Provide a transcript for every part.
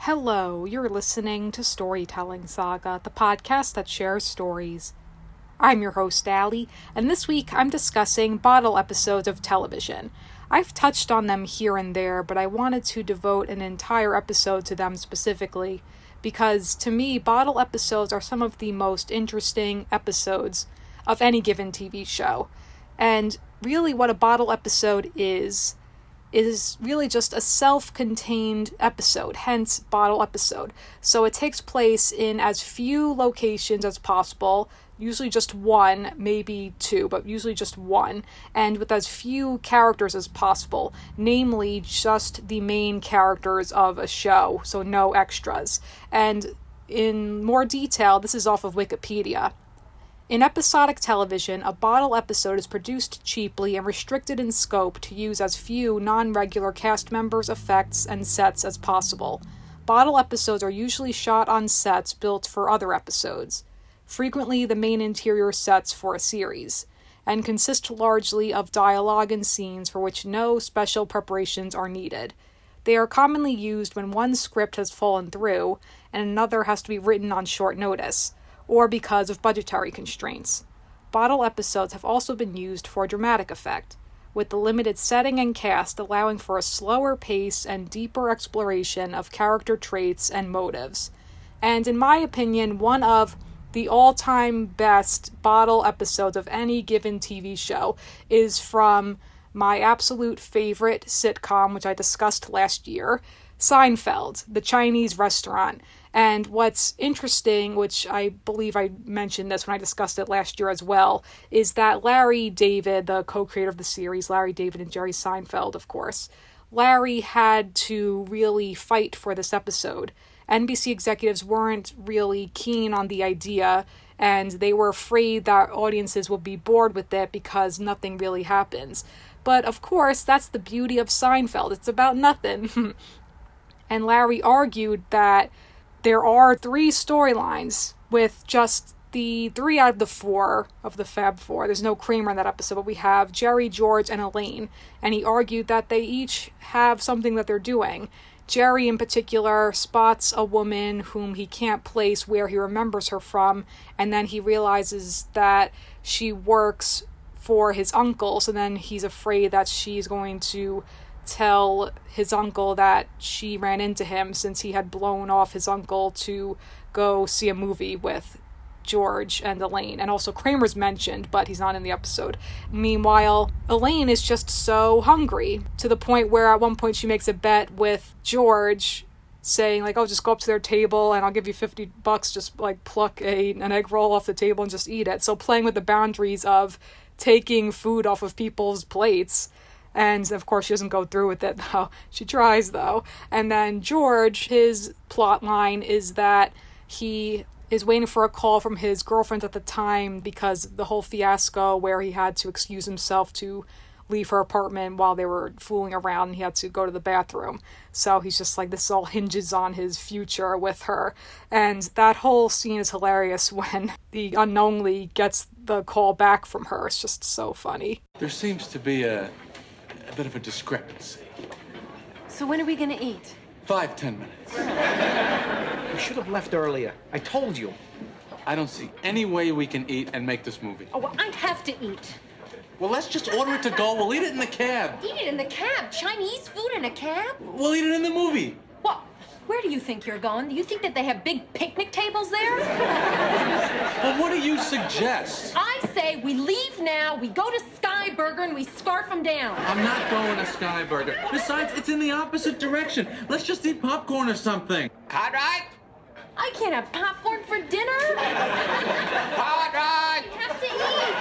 Hello, you're listening to Storytelling Saga, the podcast that shares stories. I'm your host, Allie, and this week I'm discussing bottle episodes of television. I've touched on them here and there, but I wanted to devote an entire episode to them specifically, because to me, bottle episodes are some of the most interesting episodes of any given TV show. And really what a bottle episode is really just a self-contained episode, hence bottle episode. So it takes place in as few locations as possible, usually just one, maybe two, but usually just one, and with as few characters as possible, namely just the main characters of a show, so no extras. And in more detail, this is off of Wikipedia. In episodic television, a bottle episode is produced cheaply and restricted in scope to use as few non-regular cast members, effects, and sets as possible. Bottle episodes are usually shot on sets built for other episodes, frequently the main interior sets for a series, and consist largely of dialogue and scenes for which no special preparations are needed. They are commonly used when one script has fallen through and another has to be written on short notice, or because of budgetary constraints. Bottle episodes have also been used for dramatic effect, with the limited setting and cast allowing for a slower pace and deeper exploration of character traits and motives. And in my opinion, one of the all-time best bottle episodes of any given TV show is from my absolute favorite sitcom, which I discussed last year, Seinfeld, the Chinese restaurant. And what's interesting, which I believe I mentioned this when I discussed it last year as well, is that Larry David, the co-creator of the series, Larry David and Jerry Seinfeld, of course, Larry had to really fight for this episode. NBC executives weren't really keen on the idea, and they were afraid that audiences would be bored with it because nothing really happens. But of course, that's the beauty of Seinfeld. It's about nothing. And Larry argued that there are 3 storylines with just the 3 out of the 4 of the Fab Four. There's no Kramer in that episode, but we have Jerry, George, and Elaine. And he argued that they each have something that they're doing. Jerry, in particular, spots a woman whom he can't place where he remembers her from, and then he realizes that she works for his uncle, so then he's afraid that she's going to tell his uncle that she ran into him since he had blown off his uncle to go see a movie with George and Elaine. And also Kramer's mentioned, but he's not in the episode. Meanwhile, Elaine is just so hungry to the point where at one point she makes a bet with George saying like, oh, just go up to their table and I'll give you $50, just like pluck an egg roll off the table and just eat it. So playing with the boundaries of taking food off of people's plates. And of course she doesn't go through with it, though. She tries, though. And then George, his plot line is that he is waiting for a call from his girlfriend at the time because of the whole fiasco where he had to excuse himself to leave her apartment while they were fooling around and he had to go to the bathroom. So he's just like, this all hinges on his future with her. And that whole scene is hilarious when the unknowingly gets the call back from her. It's just so funny. There seems to be a bit of a discrepancy. So when are we gonna eat? 5-10 minutes. We should have left earlier. I told you. I don't see any way we can eat and make this movie. Oh, well, I have to eat. Well, let's just order it to go. We'll eat it in the cab. Eat it in the cab? Chinese food in a cab? We'll eat it in the movie. What? Where do you think you're going? Do you think that they have big picnic tables there? Well, what do you suggest? I say we leave now, we go to Sky Burger, and we scarf them down. I'm not going to Sky Burger. Besides, it's in the opposite direction. Let's just eat popcorn or something. Conrad? I can't have popcorn for dinner. Conrad! We have to eat.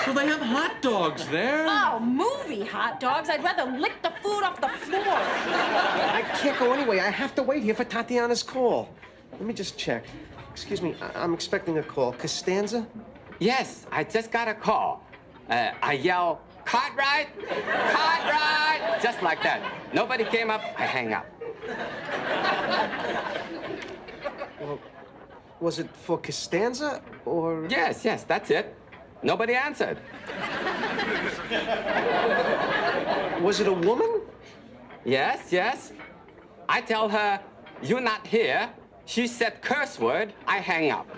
Well, they have hot dogs there. Oh, movie hot dogs. I'd rather lick the food off the floor. I can't go anyway. I have to wait here for Tatiana's call. Let me just check. Excuse me, I'm expecting a call. Costanza? Yes, I just got a call. I yell, Conrad! Conrad! Just like that. Nobody came up, I hang up. Well, was it for Costanza or? Yes, that's it. Nobody answered. Was it a woman? Yes. I tell her, you're not here. She said curse word, I hang up.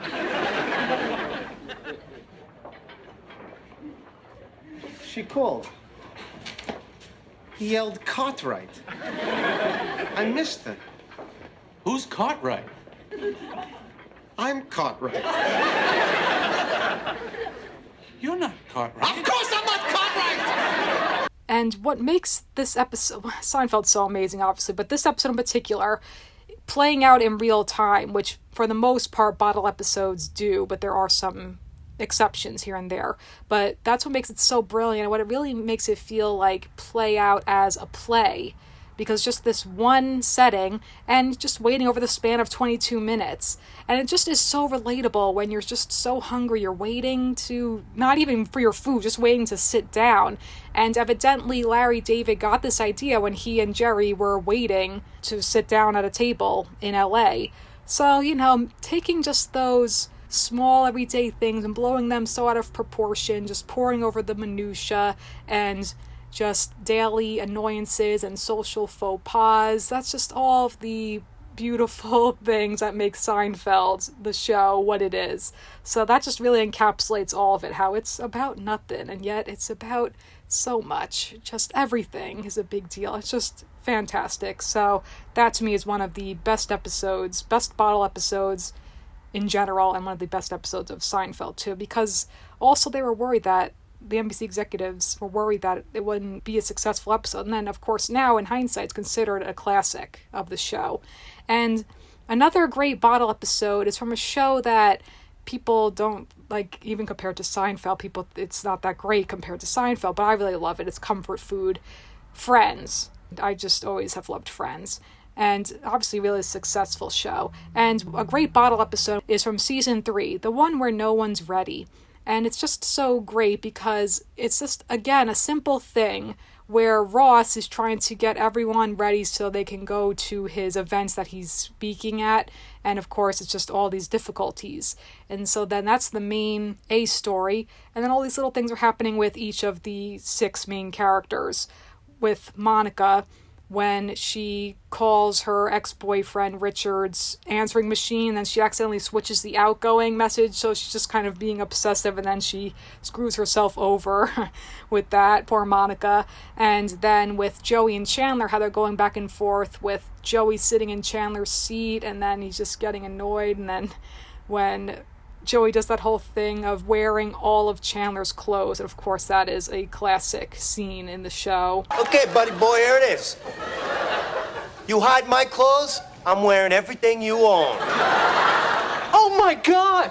She called. He yelled Cartwright. I missed it. Who's Cartwright? I'm Cartwright. You're not Cartwright. Of course I'm not Cartwright! And what makes this episode, Seinfeld's so amazing, obviously, but this episode in particular, playing out in real time, which for the most part bottle episodes do, but there are some exceptions here and there. But that's what makes it so brilliant, and what it really makes it feel like play out as a play. Because just this one setting and just waiting over the span of 22 minutes. And it just is so relatable when you're just so hungry. You're waiting to, not even for your food, just waiting to sit down. And evidently Larry David got this idea when he and Jerry were waiting to sit down at a table in LA. So, taking just those small everyday things and blowing them so out of proportion, just pouring over the minutia and just daily annoyances and social faux pas. That's just all of the beautiful things that make Seinfeld, the show, what it is. So that just really encapsulates all of it, how it's about nothing, and yet it's about so much. Just everything is a big deal. It's just fantastic. So that to me is one of the best episodes, best bottle episodes in general, and one of the best episodes of Seinfeld too, because also they were worried that the NBC executives were worried that it wouldn't be a successful episode. And then, of course, now in hindsight, it's considered a classic of the show. And another great bottle episode is from a show that people don't like, even compared to Seinfeld. It's not that great compared to Seinfeld, but I really love it. It's comfort food. Friends. I just always have loved Friends. And obviously really successful show. And a great bottle episode is from season 3, the one where no one's ready. And it's just so great because it's just, again, a simple thing where Ross is trying to get everyone ready so they can go to his events that he's speaking at. And of course, it's just all these difficulties. And so then that's the main A story. And then all these little things are happening with each of the 6 main characters. With Monica, when she calls her ex-boyfriend Richard's answering machine, then she accidentally switches the outgoing message, so she's just kind of being obsessive, and then she screws herself over with that, poor Monica. And then with Joey and Chandler, how they're going back and forth with Joey sitting in Chandler's seat, and then he's just getting annoyed, and then when Joey does that whole thing of wearing all of Chandler's clothes, and of course that is a classic scene in the show. Okay, buddy boy, here it is. You hide my clothes, I'm wearing everything you own. Oh my God!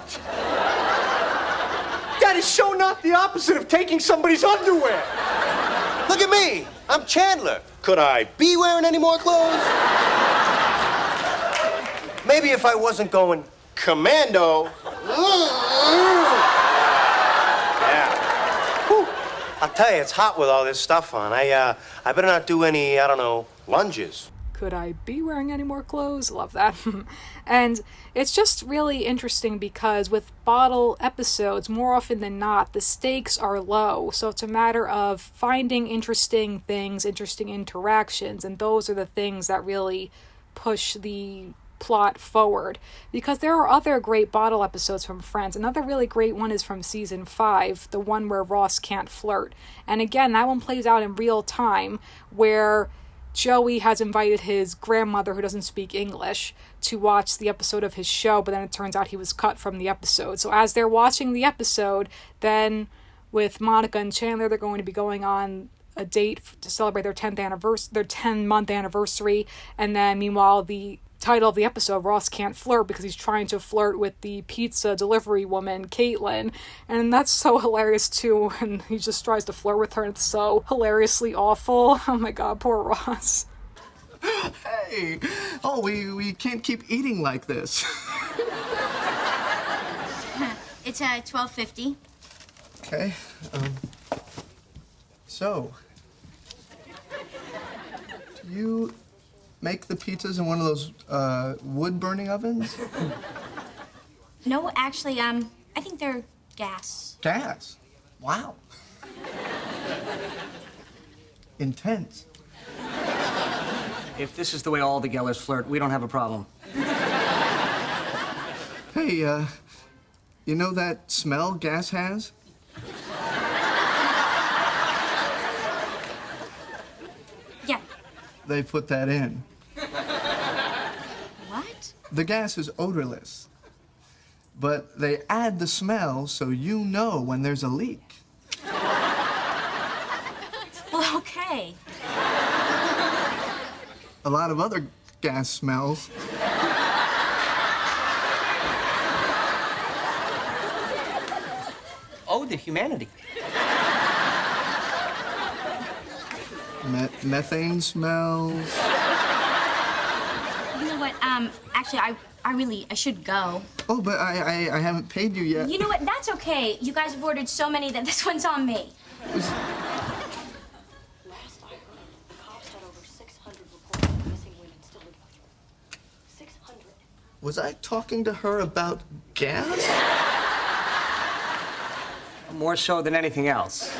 That is so not the opposite of taking somebody's underwear. Look at me, I'm Chandler. Could I be wearing any more clothes? Maybe if I wasn't going commando. Yeah. Whew. I'll tell you, it's hot with all this stuff on. I better not do any, lunges. Could I be wearing any more clothes? Love that. And it's just really interesting because with bottle episodes, more often than not, the stakes are low. So it's a matter of finding interesting things, interesting interactions, and those are the things that really push the plot forward. Because there are other great bottle episodes from Friends. Another really great one is from season 5, the one where Ross can't flirt. And again, that one plays out in real time, where Joey has invited his grandmother, who doesn't speak English, to watch the episode of his show, but then it turns out he was cut from the episode. So as they're watching the episode, then with Monica and Chandler, they're going to be going on a date to celebrate their 10-month anniversary, and then meanwhile the title of the episode, Ross can't flirt, because he's trying to flirt with the pizza delivery woman, Caitlin, and that's so hilarious too, and he just tries to flirt with her, and it's so hilariously awful. Oh my God, poor Ross. Hey! Oh, we can't keep eating like this. It's $12.50. Okay, so, do you make the pizzas in one of those wood-burning ovens? No, actually, I think they're gas. Gas? Wow. If this is the way all the Gellers flirt, we don't have a problem. Hey, you know that smell gas has? Yeah. They put that in. What? The gas is odorless, but they add the smell so you know when there's a leak. Well, okay. A lot of other gas smells. Oh, the humanity. Methane smells. You know what? Actually, I should go. Oh, but I haven't paid you yet. You know what? That's okay. You guys have ordered so many that this one's on me. Last I heard, the cops had over 600 reports of missing women still in Buffalo. 600. Was I talking to her about gas? More so than anything else.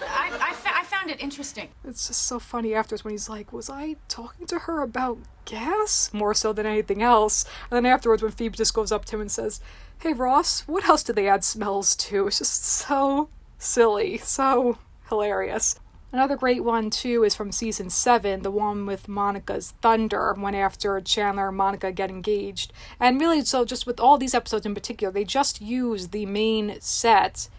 I found it interesting. It's just so funny afterwards when he's like, was I talking to her about gas? More so than anything else. And then afterwards when Phoebe just goes up to him and says, hey Ross, what else do they add smells to? It's just so silly, so hilarious. Another great one, too, is from season 7, the one with Monica's Thunder, when after Chandler and Monica get engaged. And really, so just with all these episodes in particular, they just use the main set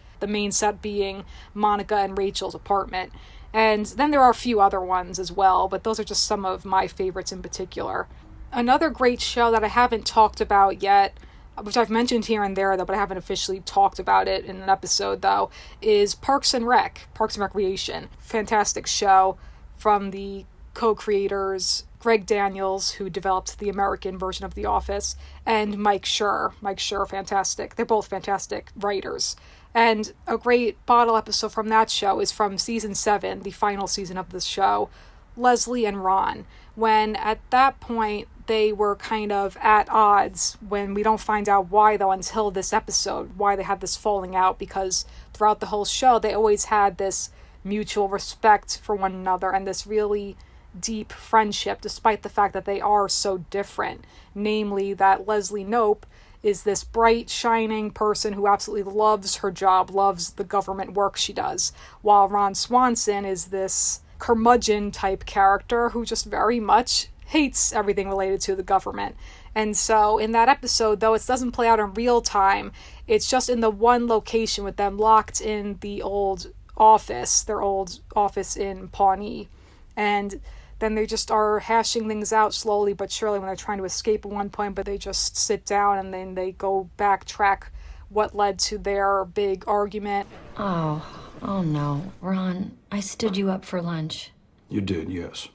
being Monica and Rachel's apartment. And then there are a few other ones as well, but those are just some of my favorites in particular. Another great show that I haven't talked about yet, which I've mentioned here and there, though, but I haven't officially talked about it in an episode, though, is Parks and Recreation. Fantastic show from the co-creators Greg Daniels, who developed the American version of The Office, and Mike Schur. Mike Schur, fantastic. They're both fantastic writers. And a great bottle episode from that show is from season 7, the final season of the show, Leslie and Ron, when at that point they were kind of at odds, when we don't find out why though until this episode, why they had this falling out, because throughout the whole show they always had this mutual respect for one another and this really deep friendship despite the fact that they are so different. Namely that Leslie Knope is this bright, shining person who absolutely loves her job, loves the government work she does, while Ron Swanson is this curmudgeon-type character who just very much hates everything related to the government. And so in that episode, though it doesn't play out in real time, it's just in the one location with them locked in the old office, their old office in Pawnee. And then they just are hashing things out slowly but surely when they're trying to escape at one point, but they just sit down and then they go backtrack what led to their big argument. Oh no. Ron, I stood you up for lunch. You did, yes.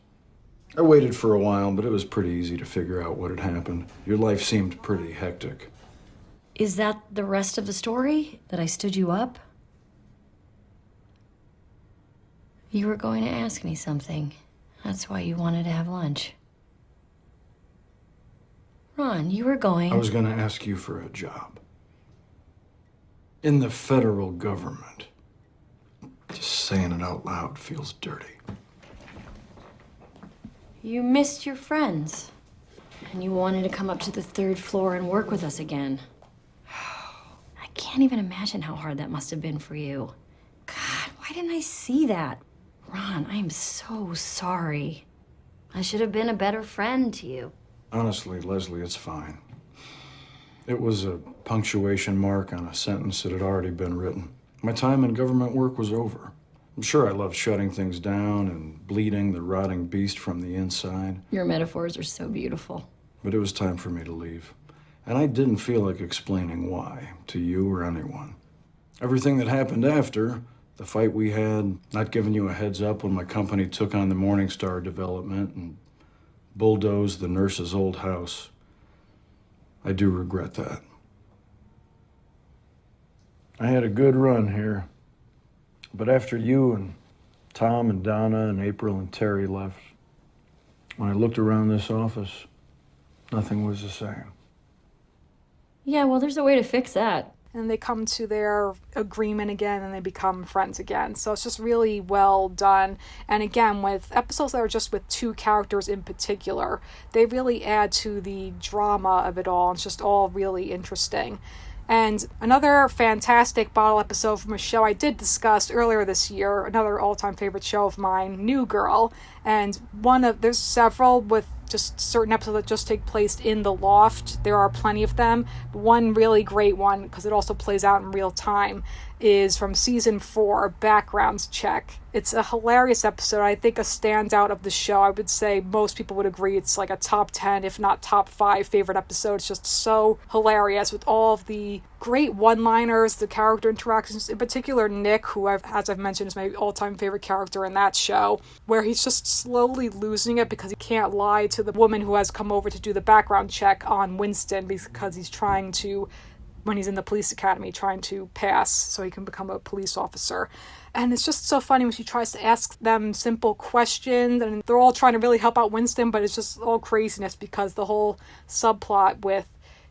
I waited for a while, but it was pretty easy to figure out what had happened. Your life seemed pretty hectic. Is that the rest of the story? That I stood you up? You were going to ask me something. That's why you wanted to have lunch. Ron, you were going... I was going to ask you for a job. In the federal government. Just saying it out loud feels dirty. You missed your friends. And you wanted to come up to the 3rd floor and work with us again. I can't even imagine how hard that must have been for you. God, why didn't I see that? Ron, I am so sorry. I should have been a better friend to you. Honestly, Leslie, it's fine. It was a punctuation mark on a sentence that had already been written. My time in government work was over. I'm sure I loved shutting things down and bleeding the rotting beast from the inside. Your metaphors are so beautiful. But it was time for me to leave. And I didn't feel like explaining why to you or anyone. Everything that happened after, the fight we had, not giving you a heads up when my company took on the Morningstar development and bulldozed the nurse's old house. I do regret that. I had a good run here. But after you and Tom and Donna and April and Terry left, when I looked around this office, nothing was the same. Yeah, well, there's a way to fix that. and they come to their agreement again and they become friends again. So it's just really well done. And again, with episodes that are just with two characters in particular, they really add to the drama of it all. It's just all really interesting. And another fantastic bottle episode from a show I did discuss earlier this year, another all-time favorite show of mine, New Girl. And there's several with just certain episodes that just take place in the loft. There are plenty of them. But one really great one, because it also plays out in real time, is from season 4, Backgrounds Check. It's a hilarious episode. I think a standout of the show. I would say most people would agree it's like a top 10, if not top 5 favorite episode. It's just so hilarious with all of the great one-liners, the character interactions, in particular Nick, who as I've mentioned is my all-time favorite character in that show, where he's just slowly losing it because he can't lie to the woman who has come over to do the background check on Winston, because he's trying to, when he's in the police academy, trying to pass so he can become a police officer. And it's just so funny when she tries to ask them simple questions, and they're all trying to really help out Winston, but it's just all craziness because the whole subplot with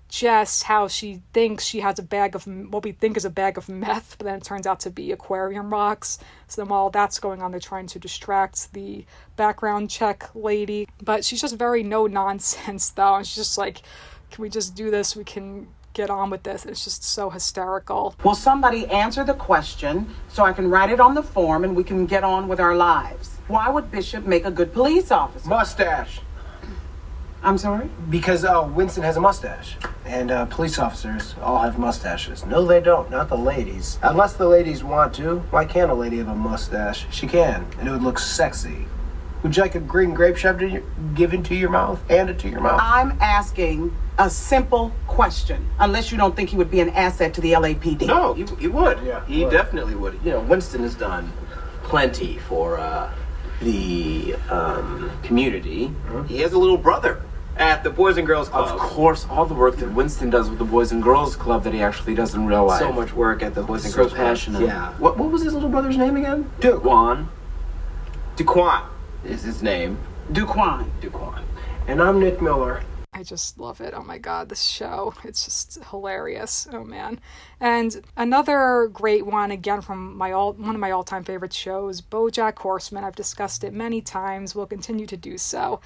Jess, how she thinks she has a bag of what we think is a bag of meth, but then it turns out to be aquarium rocks. So then while that's going on, they're trying to distract the background check lady. But she's just very no nonsense though, and she's just like, can we just do this? We can get on with this. It's just so hysterical. Will somebody answer the question so I can write it on the form and we can get on with our lives? Why would Bishop make a good police officer? Mustache. I'm sorry? Because Winston has a mustache, and police officers all have mustaches. No, they don't. Not the ladies. Unless the ladies want to. Why can't a lady have a mustache? She can, and it would look sexy. Would you like a green grape given to your mouth? Handed to your mouth? I'm asking a simple question. Unless you don't think he would be an asset to the LAPD. No, he would. Yeah, he definitely would. You know, Winston has done plenty for the community. Mm-hmm. He has a little brother at the Boys and Girls Club. Of course, all the work that Winston does with the Boys and Girls Club that he actually does in real life. So much work at the Boys and Girls Club. So passionate. Yeah. What was his little brother's name again? Duquan. Duquan is his name. Duquan. And I'm Nick Miller. I just love it. Oh my god, this show. It's just hilarious. Oh man. And another great one, again from one of my all-time favorite shows, BoJack Horseman. I've discussed it many times. We'll continue to do so.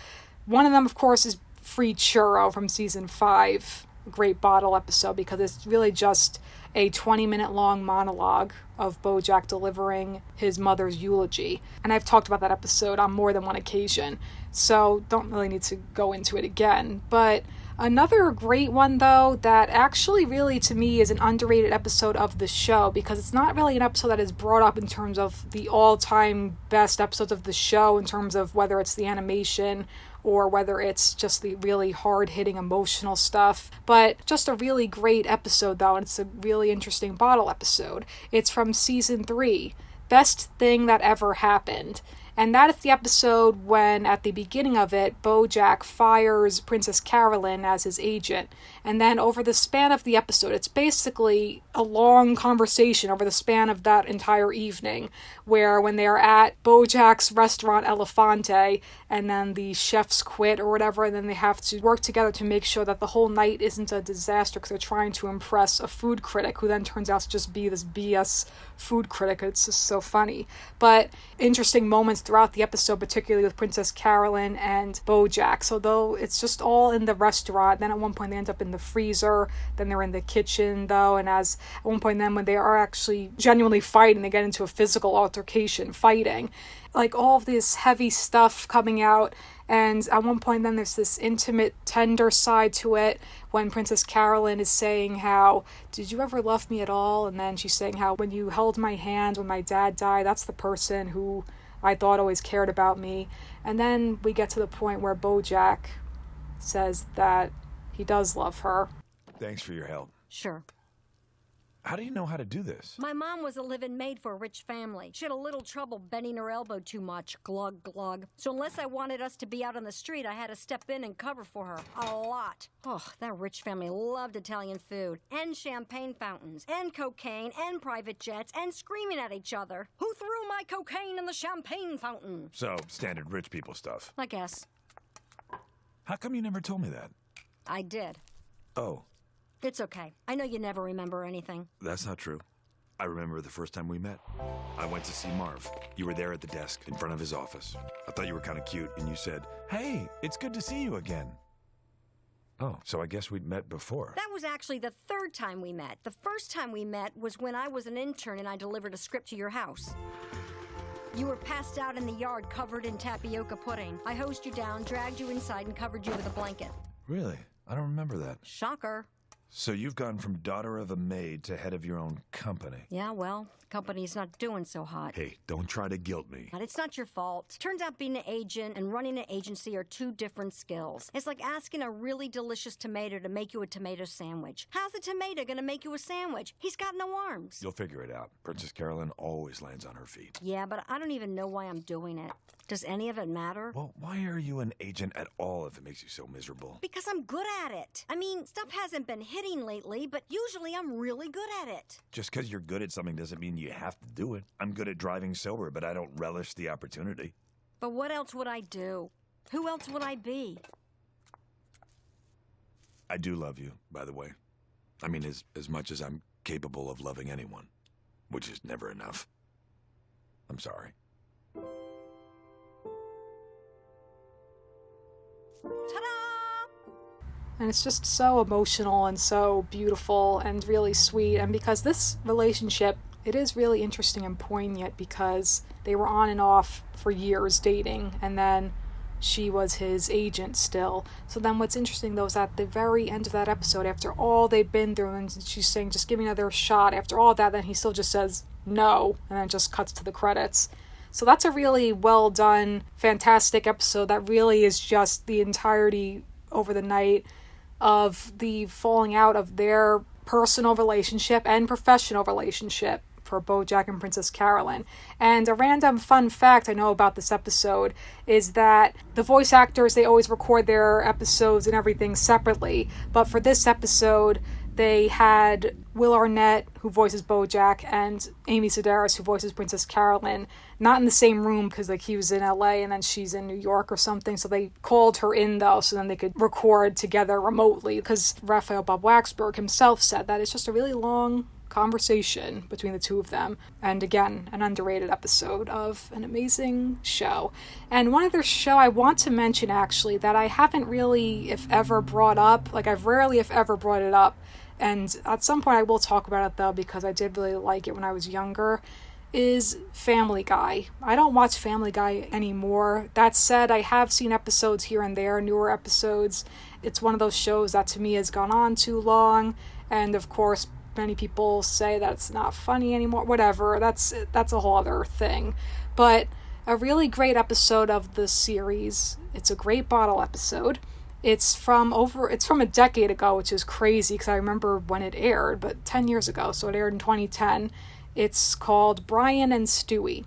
One of them, of course, is Free Churro from season 5. A great bottle episode because it's really just a 20-minute long monologue of BoJack delivering his mother's eulogy. And I've talked about that episode on more than one occasion, so don't really need to go into it again. But another great one, though, that actually really, to me, is an underrated episode of the show because it's not really an episode that is brought up in terms of the all-time best episodes of the show, in terms of whether it's the animation or whether it's just the really hard-hitting emotional stuff. But just a really great episode, though, and it's a really interesting bottle episode. It's from season 3, Best Thing That Ever Happened. And that is the episode when, at the beginning of it, BoJack fires Princess Carolyn as his agent. And then over the span of the episode, it's basically a long conversation over the span of that entire evening, where when they're at BoJack's restaurant Elefante, and then the chefs quit or whatever, and then they have to work together to make sure that the whole night isn't a disaster because they're trying to impress a food critic who then turns out to just be this BS food critic. It's just so funny. But interesting moments throughout the episode, particularly with Princess Carolyn and BoJack. So though it's just all in the restaurant, then at one point they end up in the freezer, then they're in the kitchen though, and at one point then when they are actually genuinely fighting, they get into a physical altercation fighting. Like all of this heavy stuff coming out, and at one point then there's this intimate, tender side to it when Princess Carolyn is saying how, did you ever love me at all? And then she's saying how, when you held my hand when my dad died, that's the person who I thought always cared about me. And then we get to the point where BoJack says that he does love her. Thanks for your help. Sure. How do you know how to do this? My mom was a live-in maid for a rich family. She had a little trouble bending her elbow too much. Glug, glug. So unless I wanted us to be out on the street, I had to step in and cover for her. A lot. Oh, that rich family loved Italian food. And champagne fountains. And cocaine. And private jets. And screaming at each other. Who threw my cocaine in the champagne fountain? So, standard rich people stuff. I guess. How come you never told me that? I did. Oh. It's okay. I know you never remember anything. That's not true. I remember the first time we met. I went to see Marv. You were there at the desk in front of his office. I thought you were kind of cute, and you said, "Hey, it's good to see you again." Oh, so I guess we'd met before. That was actually the third time we met. The first time we met was when I was an intern and I delivered a script to your house. You were passed out in the yard covered in tapioca pudding. I hosed you down, dragged you inside, and covered you with a blanket. Really? I don't remember that. Shocker. So you've gone from daughter of a maid to head of your own company. Yeah, well, the company's not doing so hot. Hey, don't try to guilt me. But it's not your fault. Turns out being an agent and running an agency are two different skills. It's like asking a really delicious tomato to make you a tomato sandwich. How's a tomato gonna make you a sandwich? He's got no arms. You'll figure it out. Princess Carolyn always lands on her feet. Yeah, but I don't even know why I'm doing it. Does any of it matter? Well, why are you an agent at all if it makes you so miserable? Because I'm good at it. I mean, stuff hasn't been hitting lately, but usually I'm really good at it. Just because you're good at something doesn't mean you have to do it. I'm good at driving sober, but I don't relish the opportunity. But what else would I do? Who else would I be? I do love you, by the way. I mean, as much as I'm capable of loving anyone, which is never enough. I'm sorry. And it's just so emotional and so beautiful and really sweet. And because this relationship, it is really interesting and poignant because they were on and off for years dating, and then she was his agent still. So then what's interesting though is at the very end of that episode, after all they've been through, and she's saying, just give me another shot, after all that, then he still just says no, and then just cuts to the credits. So that's a really well done, fantastic episode that really is just the entirety over the night of the falling out of their personal relationship and professional relationship for BoJack and Princess Carolyn. And a random fun fact I know about this episode is that the voice actors, they always record their episodes and everything separately. But for this episode, they had Will Arnett, who voices BoJack, and Amy Sedaris, who voices Princess Carolyn, not in the same room because like he was in LA and then she's in New York or something. So they called her in though, so then they could record together remotely. Because Raphael Bob Waxberg himself said that it's just a really long conversation between the two of them. And again, an underrated episode of an amazing show. And one other show I want to mention actually that I haven't really, if ever, brought up, like I've rarely, if ever, brought it up. And at some point I will talk about it though, because I did really like it when I was younger, is Family Guy. I don't watch Family Guy anymore. That said, I have seen episodes here and there, newer episodes. It's one of those shows that to me has gone on too long. And of course, many people say that it's not funny anymore. Whatever, that's a whole other thing. But a really great episode of the series. It's a great bottle episode. It's from a decade ago, which is crazy because I remember when it aired, but 10 years ago, so it aired in 2010. It's called Brian and Stewie.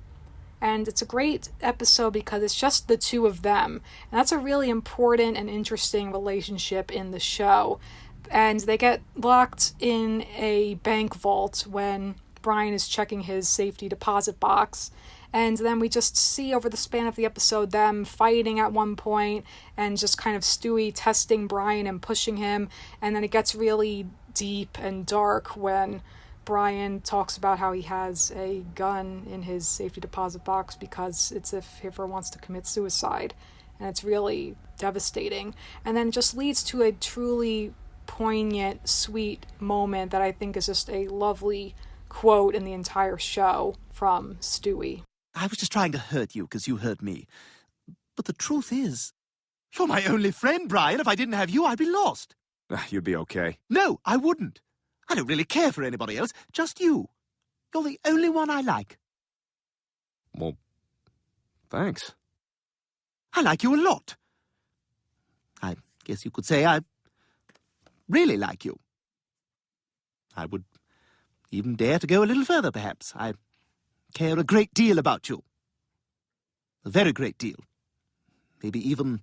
And it's a great episode because it's just the two of them. And that's a really important and interesting relationship in the show. And they get locked in a bank vault when Brian is checking his safety deposit box. And then we just see over the span of the episode them fighting at one point and just kind of Stewie testing Brian and pushing him. And then it gets really deep and dark when Brian talks about how he has a gun in his safety deposit box because it's if he ever wants to commit suicide. And it's really devastating. And then it just leads to a truly poignant, sweet moment that I think is just a lovely quote in the entire show from Stewie. I was just trying to hurt you because you hurt me. But the truth is, you're my only friend, Brian. If I didn't have you, I'd be lost. You'd be okay. No, I wouldn't. I don't really care for anybody else, just you. You're the only one I like. Well, thanks. I like you a lot. I guess you could say I really like you. I would even dare to go a little further, perhaps. I care a great deal about you. A very great deal. Maybe even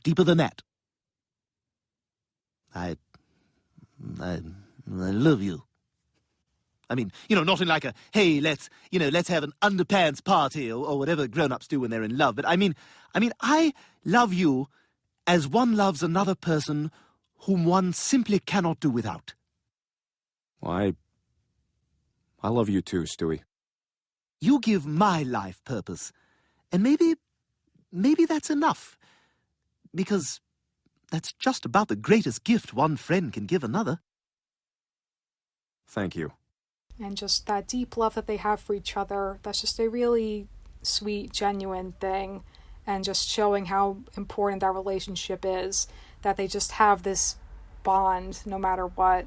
deeper than that. I love you. I mean, not in like a, hey, let's have an underpants party or whatever grown-ups do when they're in love. But I mean, I love you as one loves another person whom one simply cannot do without. Well, I love you too, Stewie. You give my life purpose, and maybe that's enough, because that's just about the greatest gift one friend can give another. Thank you. And just that deep love that they have for each other, that's just a really sweet, genuine thing, and just showing how important that relationship is, that they just have this bond no matter what.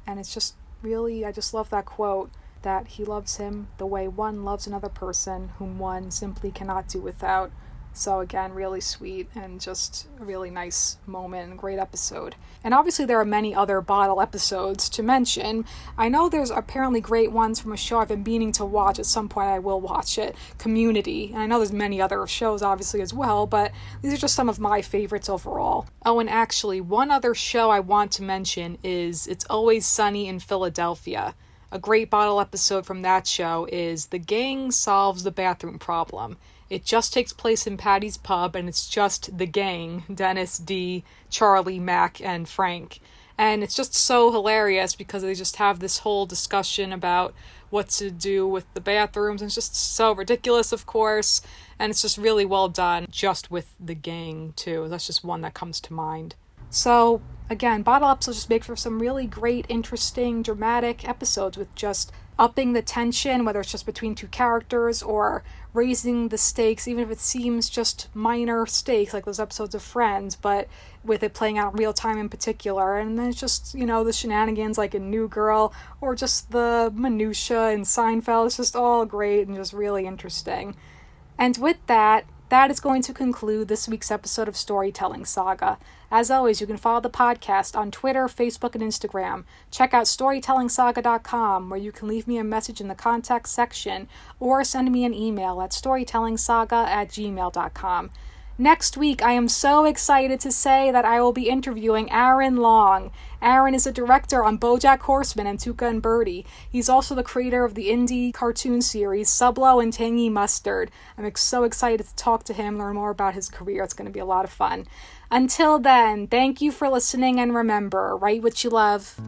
And it's just really, I just love that quote, that he loves him the way one loves another person whom one simply cannot do without. So again, really sweet and just a really nice moment and great episode. And obviously there are many other Bottle episodes to mention. I know there's apparently great ones from a show I've been meaning to watch. At some point I will watch it, Community. And I know there's many other shows obviously as well, but these are just some of my favorites overall. Oh, and actually one other show I want to mention is It's Always Sunny in Philadelphia. A great Bottle episode from that show is The Gang Solves the Bathroom Problem. It just takes place in Patty's Pub, and it's just the gang, Dennis, Dee, Charlie, Mac, and Frank. And it's just so hilarious because they just have this whole discussion about what to do with the bathrooms. And it's just so ridiculous, of course. And it's just really well done, just with the gang, too. That's just one that comes to mind. So, again, Bottle episodes just make for some really great, interesting, dramatic episodes with just upping the tension, whether it's just between two characters or raising the stakes, even if it seems just minor stakes, like those episodes of Friends, but with it playing out in real time in particular. And then it's just, you know, the shenanigans like in New Girl, or just the minutia in Seinfeld. It's just all great and just really interesting. And with that is going to conclude this week's episode of Storytelling Saga. As always, you can follow the podcast on Twitter, Facebook, and Instagram. Check out StorytellingSaga.com, where you can leave me a message in the contact section or send me an email at StorytellingSaga@gmail.com. Next week, I am so excited to say that I will be interviewing Aaron Long. Aaron is a director on BoJack Horseman and Tuca and Birdie. He's also the creator of the indie cartoon series Sublo and Tangy Mustard. I'm so excited to talk to him, learn more about his career. It's going to be a lot of fun. Until then, thank you for listening, and remember, write what you love.